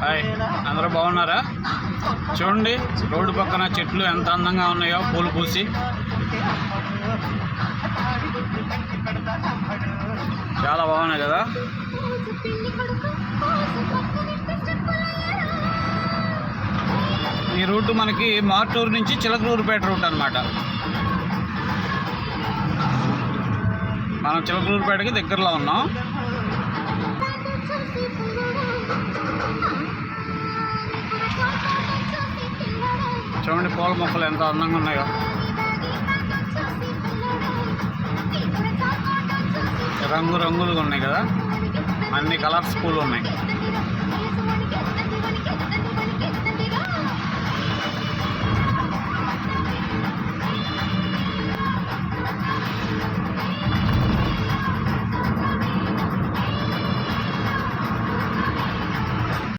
Hi, అందరూ బాగున్నారా? చూడండి, రోడ్డు పక్కన చెట్లు ఎంత అందంగా ఉన్నాయో పూలు పూసి. చాలా బాగున్నాయి కదా. ఈ రూట్ మనకి మార్టూరు నుంచి చిలకలూరుపేట రూట్ అన్నమాట. మనం చిలకలూరుపేటకి దగ్గరలో ఉన్నాం. చూడండి, పూల మొక్కలు ఎంత అందంగా ఉన్నాయో. రంగులుగా ఉన్నాయి కదా, అన్ని కలర్స్ పూలు ఉన్నాయి.